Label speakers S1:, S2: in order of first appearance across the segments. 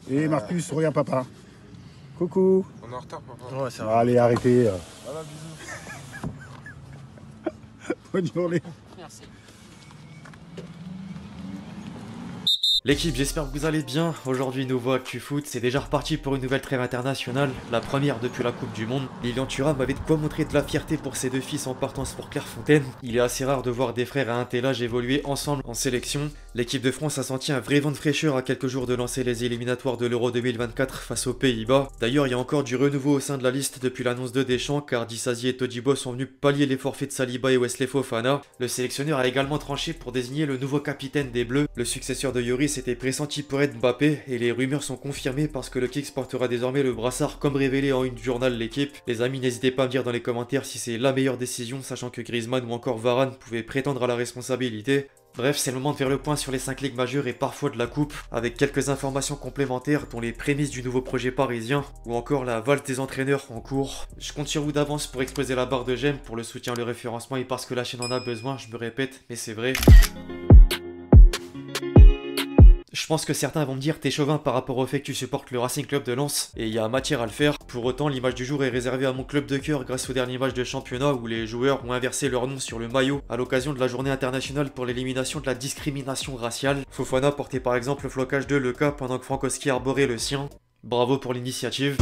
S1: Et Marcus, regarde papa. Coucou.
S2: On est en retard, papa.
S3: Ouais, ça va.
S1: Allez, arrêtez.
S2: Voilà, bisous.
S1: Bonne journée.
S4: Merci.
S3: L'équipe, j'espère que vous allez bien. Aujourd'hui, nouveau Actu Foot, c'est déjà reparti pour une nouvelle trêve internationale, la première depuis la Coupe du Monde. Lilian Thuram avait de quoi montrer de la fierté pour ses deux fils en partance pour Clairefontaine. Il est assez rare de voir des frères à un tel âge évoluer ensemble en sélection. L'équipe de France a senti un vrai vent de fraîcheur à quelques jours de lancer les éliminatoires de l'Euro 2024 face aux Pays-Bas. D'ailleurs, il y a encore du renouveau au sein de la liste depuis l'annonce de Deschamps, car Disasi et Todibo sont venus pallier les forfaits de Saliba et Wesley Fofana. Le sélectionneur a également tranché pour désigner le nouveau capitaine des Bleus. Le successeur de Lloris était pressenti pour être Mbappé, et les rumeurs sont confirmées parce que le Kicks portera désormais le brassard comme révélé en une du journal L'équipe. Les amis, n'hésitez pas à me dire dans les commentaires si c'est la meilleure décision, sachant que Griezmann ou encore Varane pouvaient prétendre à la responsabilité. Bref, c'est le moment de faire le point sur les 5 ligues majeures et parfois de la coupe, avec quelques informations complémentaires dont les prémices du nouveau projet parisien, ou encore la valse des entraîneurs en cours. Je compte sur vous d'avance pour exploser la barre de j'aime, pour le soutien, le référencement et parce que la chaîne en a besoin, je me répète, mais c'est vrai. Je pense que certains vont me dire t'es chauvin par rapport au fait que tu supportes le Racing Club de Lens, et il y a matière à le faire. Pour autant, l'image du jour est réservée à mon club de cœur grâce au dernier match de championnat où les joueurs ont inversé leur nom sur le maillot à l'occasion de la journée internationale pour l'élimination de la discrimination raciale. Fofana portait par exemple le flocage de Leka pendant que Frankowski arborait le sien. Bravo pour l'initiative.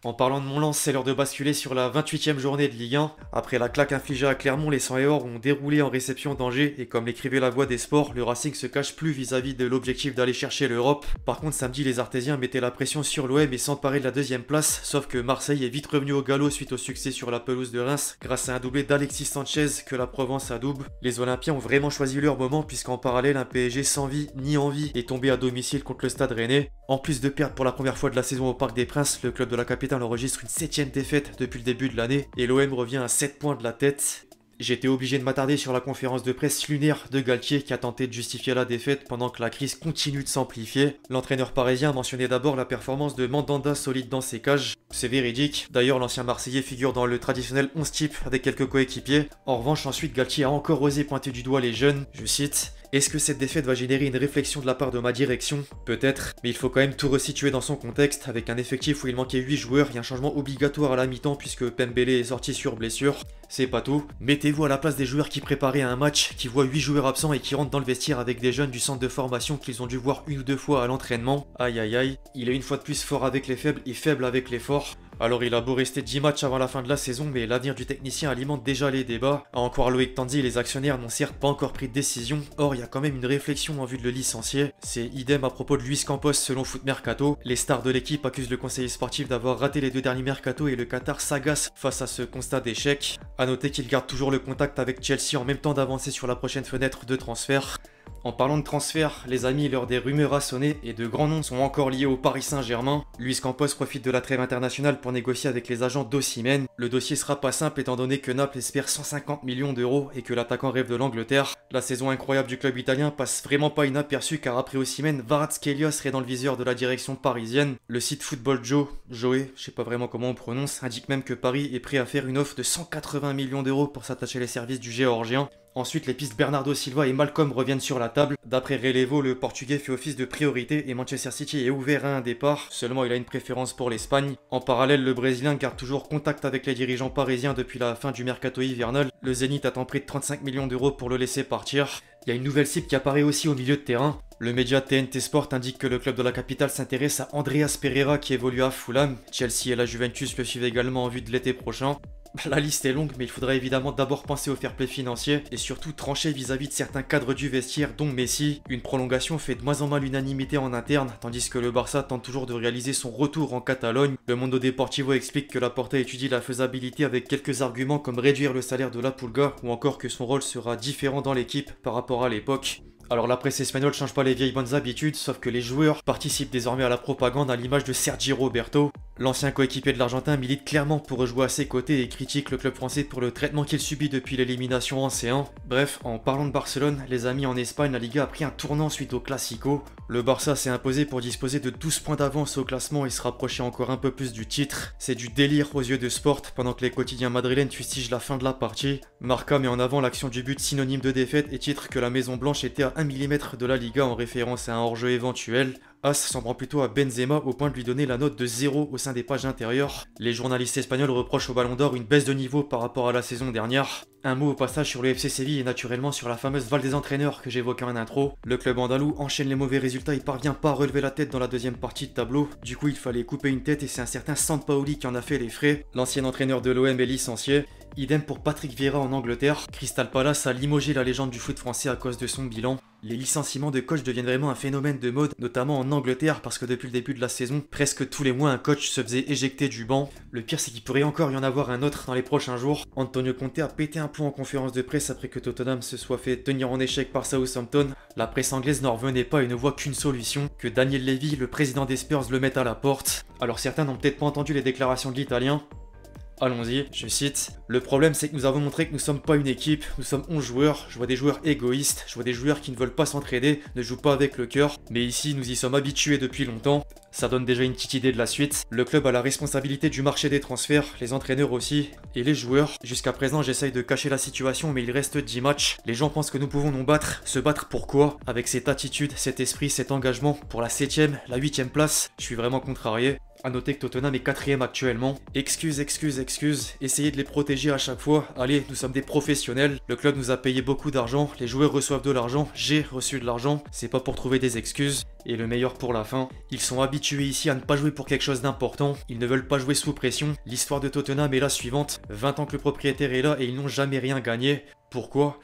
S3: En parlant de mon Lens, c'est l'heure de basculer sur la 28e journée de Ligue 1. Après la claque infligée à Clermont, les 100 et or ont déroulé en réception d'Angers et comme l'écrivait la Voix des Sports, le Racing se cache plus vis-à-vis de l'objectif d'aller chercher l'Europe. Par contre, samedi, les Artésiens mettaient la pression sur l'OM et s'emparaient de la deuxième place, sauf que Marseille est vite revenu au galop suite au succès sur la pelouse de Reims grâce à un doublé d'Alexis Sanchez que la Provence adoube. Les Olympiens ont vraiment choisi leur moment puisqu'en parallèle, un PSG sans vie ni envie est tombé à domicile contre le Stade Rennais. En plus de perdre pour la première fois de la saison au Parc des Princes, le club de la capitale enregistre une 7e défaite depuis le début de l'année et l'OM revient à 7 points de la tête. J'étais obligé de m'attarder sur la conférence de presse lunaire de Galtier qui a tenté de justifier la défaite pendant que la crise continue de s'amplifier. L'entraîneur parisien mentionnait d'abord la performance de Mandanda solide dans ses cages. C'est véridique. D'ailleurs, l'ancien Marseillais figure dans le traditionnel 11 type avec quelques coéquipiers. En revanche, ensuite, Galtier a encore osé pointer du doigt les jeunes. Je cite: est-ce que cette défaite va générer une réflexion de la part de ma direction? Peut-être, mais il faut quand même tout resituer dans son contexte, avec un effectif où il manquait 8 joueurs et un changement obligatoire à la mi-temps puisque Pembele est sorti sur blessure. C'est pas tout. Mettez-vous à la place des joueurs qui préparaient un match, qui voient 8 joueurs absents et qui rentrent dans le vestiaire avec des jeunes du centre de formation qu'ils ont dû voir une ou deux fois à l'entraînement. Aïe aïe aïe, il est une fois de plus fort avec les faibles et faible avec les forts. Alors il a beau rester 10 matchs avant la fin de la saison, mais l'avenir du technicien alimente déjà les débats. À en croire Loïc Tanzi, les actionnaires n'ont certes pas encore pris de décision, or il y a quand même une réflexion en vue de le licencier. C'est idem à propos de Luis Campos selon Foot Mercato. Les stars de l'équipe accusent le conseiller sportif d'avoir raté les deux derniers mercato et le Qatar s'agace face à ce constat d'échec. A noter qu'il garde toujours le contact avec Chelsea en même temps d'avancer sur la prochaine fenêtre de transfert. En parlant de transfert, les amis, l'heure des rumeurs a sonné et de grands noms sont encore liés au Paris Saint-Germain. Luis Campos profite de la trêve internationale pour négocier avec les agents d'Osimhen. Le dossier sera pas simple étant donné que Naples espère 150 millions d'euros et que l'attaquant rêve de l'Angleterre. La saison incroyable du club italien passe vraiment pas inaperçue car après Osimhen, Kvaratskhelia serait dans le viseur de la direction parisienne. Le site Football Joe, je sais pas vraiment comment on prononce, indique même que Paris est prêt à faire une offre de 180 millions d'euros pour s'attacher les services du Géorgien. Ensuite, les pistes Bernardo Silva et Malcolm reviennent sur la table. D'après Relevo, le Portugais fait office de priorité et Manchester City est ouvert à un départ. Seulement, il a une préférence pour l'Espagne. En parallèle, le Brésilien garde toujours contact avec les dirigeants parisiens depuis la fin du mercato hivernal. Le Zénith attend près de 35 millions d'euros pour le laisser partir. Il y a une nouvelle cible qui apparaît aussi au milieu de terrain. Le média TNT Sport indique que le club de la capitale s'intéresse à Andreas Pereira qui évolue à Fulham. Chelsea et la Juventus le suivent également en vue de l'été prochain. La liste est longue, mais il faudra évidemment d'abord penser au fair play financier et surtout trancher vis-à-vis de certains cadres du vestiaire, dont Messi. Une prolongation fait de moins en moins l'unanimité en interne, tandis que le Barça tente toujours de réaliser son retour en Catalogne. Le Mundo Deportivo explique que Laporta étudie la faisabilité avec quelques arguments comme réduire le salaire de la Pulga ou encore que son rôle sera différent dans l'équipe par rapport à l'époque. Alors la presse espagnole change pas les vieilles bonnes habitudes, sauf que les joueurs participent désormais à la propagande à l'image de Sergi Roberto. L'ancien coéquipier de l'Argentin milite clairement pour rejouer à ses côtés et critique le club français pour le traitement qu'il subit depuis l'élimination en C1. Bref, en parlant de Barcelone, les amis, en Espagne, la Liga a pris un tournant suite au Classico. Le Barça s'est imposé pour disposer de 12 points d'avance au classement et se rapprocher encore un peu plus du titre. C'est du délire aux yeux de Sport pendant que les quotidiens madrilènes fustigent la fin de la partie. Marca met en avant l'action du but synonyme de défaite et titre que la Maison Blanche était à 1 mm de la Liga en référence à un hors-jeu éventuel. As s'en prend plutôt à Benzema au point de lui donner la note de 0 au sein des pages intérieures. Les journalistes espagnols reprochent au Ballon d'Or une baisse de niveau par rapport à la saison dernière. Un mot au passage sur le FC Séville et naturellement sur la fameuse valse des entraîneurs que j'évoquais en intro. Le club andalou enchaîne les mauvais résultats et parvient pas à relever la tête dans la deuxième partie de tableau. Du coup il fallait couper une tête et c'est un certain Sampaoli qui en a fait les frais. L'ancien entraîneur de l'OM est licencié. Idem pour Patrick Vieira en Angleterre. Crystal Palace a limogé la légende du foot français à cause de son bilan. Les licenciements de coach deviennent vraiment un phénomène de mode, notamment en Angleterre, parce que depuis le début de la saison, presque tous les mois un coach se faisait éjecter du banc. Le pire c'est qu'il pourrait encore y en avoir un autre dans les prochains jours. Antonio Conte a pété un plomb en conférence de presse après que Tottenham se soit fait tenir en échec par Southampton. La presse anglaise n'en revenait pas et ne voit qu'une solution, que Daniel Levy, le président des Spurs, le mette à la porte. Alors certains n'ont peut-être pas entendu les déclarations de l'Italien. Allons-y, je cite. Le problème c'est que nous avons montré que nous sommes pas une équipe, nous sommes 11 joueurs, je vois des joueurs égoïstes, je vois des joueurs qui ne veulent pas s'entraider, ne jouent pas avec le cœur, mais ici nous y sommes habitués depuis longtemps. Ça donne déjà une petite idée de la suite. Le club a la responsabilité du marché des transferts, les entraîneurs aussi, et les joueurs. Jusqu'à présent j'essaye de cacher la situation mais il reste 10 matchs. Les gens pensent que nous pouvons nous battre. Se battre pourquoi? Avec cette attitude, cet esprit, cet engagement pour la 7ème, la 8ème place, je suis vraiment contrarié. A noter que Tottenham est 4ème actuellement. Excuses, essayez de les protéger à chaque fois. Allez, nous sommes des professionnels. Le club nous a payé beaucoup d'argent, les joueurs reçoivent de l'argent, j'ai reçu de l'argent. C'est pas pour trouver des excuses. Et le meilleur pour la fin, ils sont habitués ici à ne pas jouer pour quelque chose d'important. Ils ne veulent pas jouer sous pression. L'histoire de Tottenham est la suivante. 20 ans que le propriétaire est là et ils n'ont jamais rien gagné. Pourquoi ?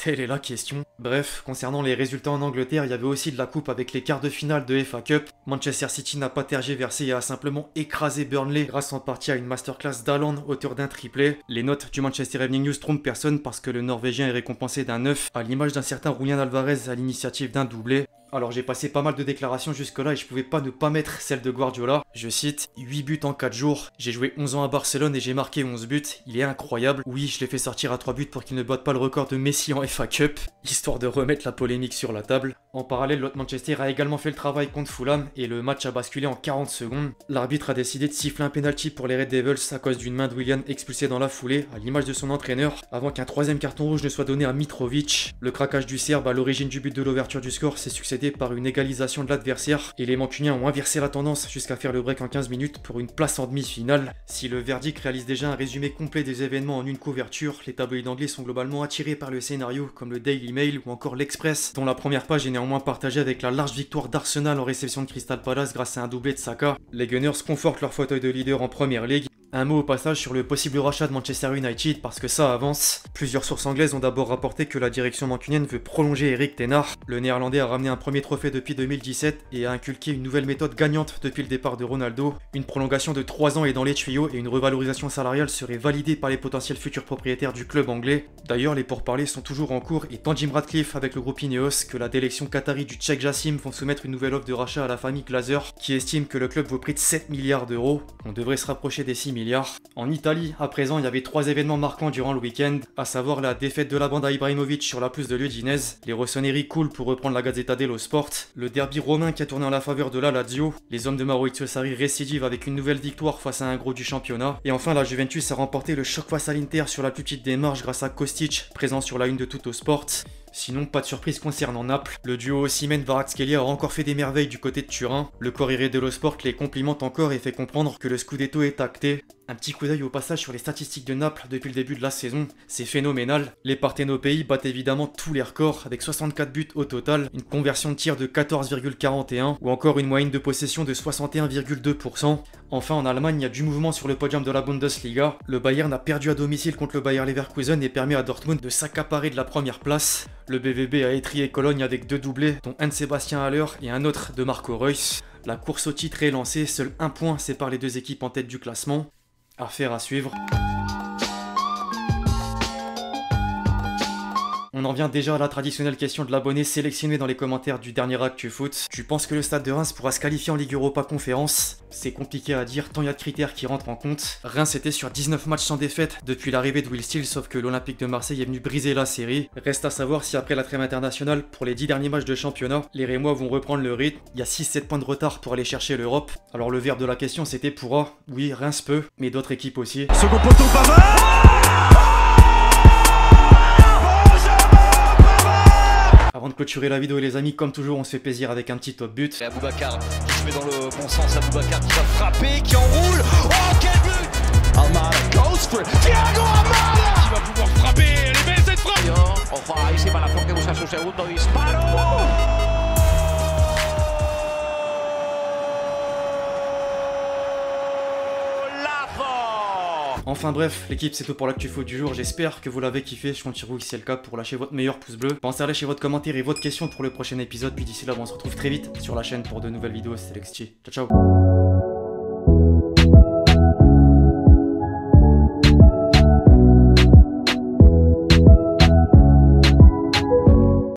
S3: Telle est la question. Bref, concernant les résultats en Angleterre, il y avait aussi de la coupe avec les quarts de finale de FA Cup. Manchester City n'a pas tergiversé et a simplement écrasé Burnley grâce en partie à une masterclass d'Haaland, auteur d'un triplé. Les notes du Manchester Evening News trompent personne parce que le Norvégien est récompensé d'un 9, à l'image d'un certain Julian Alvarez à l'initiative d'un doublé. Alors j'ai passé pas mal de déclarations jusque-là et je pouvais pas ne pas mettre celle de Guardiola. Je cite, 8 buts en 4 jours, j'ai joué 11 ans à Barcelone et j'ai marqué 11 buts, il est incroyable. Oui, je l'ai fait sortir à 3 buts pour qu'il ne batte pas le record de Messi en FA Cup, histoire de remettre la polémique sur la table. En parallèle, l'autre Manchester a également fait le travail contre Fulham et le match a basculé en 40 secondes. L'arbitre a décidé de siffler un penalty pour les Red Devils à cause d'une main de Willian expulsée dans la foulée, à l'image de son entraîneur, avant qu'un 3ème carton rouge ne soit donné à Mitrovic. Le craquage du Serbe à l'origine du but de l'ouverture du score s'est succédé par une égalisation de l'adversaire et les Mancuniens ont inversé la tendance jusqu'à faire le break en 15 minutes pour une place en demi-finale. Si le verdict réalise déjà un résumé complet des événements en une couverture, les tabloïds anglais sont globalement attirés par le scénario comme le Daily Mail ou encore l'Express, dont la première page est néanmoins partagée avec la large victoire d'Arsenal en réception de Crystal Palace grâce à un doublé de Saka. Les Gunners confortent leur fauteuil de leader en Première Ligue. Un mot au passage sur le possible rachat de Manchester United parce que ça avance. Plusieurs sources anglaises ont d'abord rapporté que la direction mancunienne veut prolonger Erik ten Hag. Le néerlandais a ramené un premier trophée depuis 2017 et a inculqué une nouvelle méthode gagnante depuis le départ de Ronaldo. Une prolongation de 3 ans est dans les tuyaux et une revalorisation salariale serait validée par les potentiels futurs propriétaires du club anglais. D'ailleurs, les pourparlers sont toujours en cours et tant Jim Ratcliffe avec le groupe Ineos que la délection qatari du Cheikh Jassim vont soumettre une nouvelle offre de rachat à la famille Glazer qui estime que le club vaut près de 7 milliards d'euros. On devrait se rapprocher des 6 milliards. En Italie, à présent, il y avait 3 événements marquants durant le week-end, à savoir la défaite de la bande à Ibrahimovic sur la pelouse de l'Udinese, les rossoneri cool pour reprendre la Gazzetta dello Sport, le derby romain qui a tourné en la faveur de la Lazio, les hommes de Maurizio Sarri récidivent avec une nouvelle victoire face à un gros du championnat, et enfin la Juventus a remporté le choc face à l'Inter sur la plus petite démarche grâce à Kostic, présent sur la une de Tuttosport. Sinon, pas de surprise concernant Naples. Le duo Osimhen-Kvaratskhelia a encore fait des merveilles du côté de Turin. Le Corriere dello Sport les complimente encore et fait comprendre que le Scudetto est acté. Un petit coup d'œil au passage sur les statistiques de Naples depuis le début de la saison, c'est phénoménal. Les Parthénopéis battent évidemment tous les records avec 64 buts au total, une conversion de tir de 14,41 ou encore une moyenne de possession de 61,2%. Enfin en Allemagne, il y a du mouvement sur le podium de la Bundesliga. Le Bayern a perdu à domicile contre le Bayer Leverkusen et permet à Dortmund de s'accaparer de la première place. Le BVB a étrié Cologne avec 2 doublés, dont un de Sébastien Haller et un autre de Marco Reus. La course au titre est lancée, seul un point sépare les deux équipes en tête du classement. Affaire à suivre. On en vient déjà à la traditionnelle question de l'abonné sélectionné dans les commentaires du dernier Actu Foot. Tu penses que le Stade de Reims pourra se qualifier en Ligue Europa Conférence? C'est compliqué à dire tant il y a de critères qui rentrent en compte. Reims était sur 19 matchs sans défaite depuis l'arrivée de Will Steele, sauf que l'Olympique de Marseille est venu briser la série. Reste à savoir si après la trêve internationale, pour les 10 derniers matchs de championnat, les Rémois vont reprendre le rythme. Il y a 6-7 points de retard pour aller chercher l'Europe. Alors le verbe de la question c'était pourra. Oui, Reims peut, mais d'autres équipes aussi.
S1: Second poteau, Pavard.
S3: Avant de clôturer la vidéo les amis, comme toujours on se fait plaisir avec un petit top but.
S2: Et Aboubacar qui se met dans le bon sens, Aboubacar qui va frapper, qui enroule. Oh quel but! Almada goes for it. Thiago Almada! Qui va pouvoir frapper, elle est belle cette frappe! Ojo ahí sí Palafox que busca su segundo disparo.
S3: Enfin bref, l'équipe c'est tout pour l'actu foot du jour, j'espère que vous l'avez kiffé, je compte sur vous si c'est le cas pour lâcher votre meilleur pouce bleu. Pensez à lâcher votre commentaire et votre question pour le prochain épisode, puis d'ici là on se retrouve très vite sur la chaîne pour de nouvelles vidéos, c'était Lexti. Ciao ciao.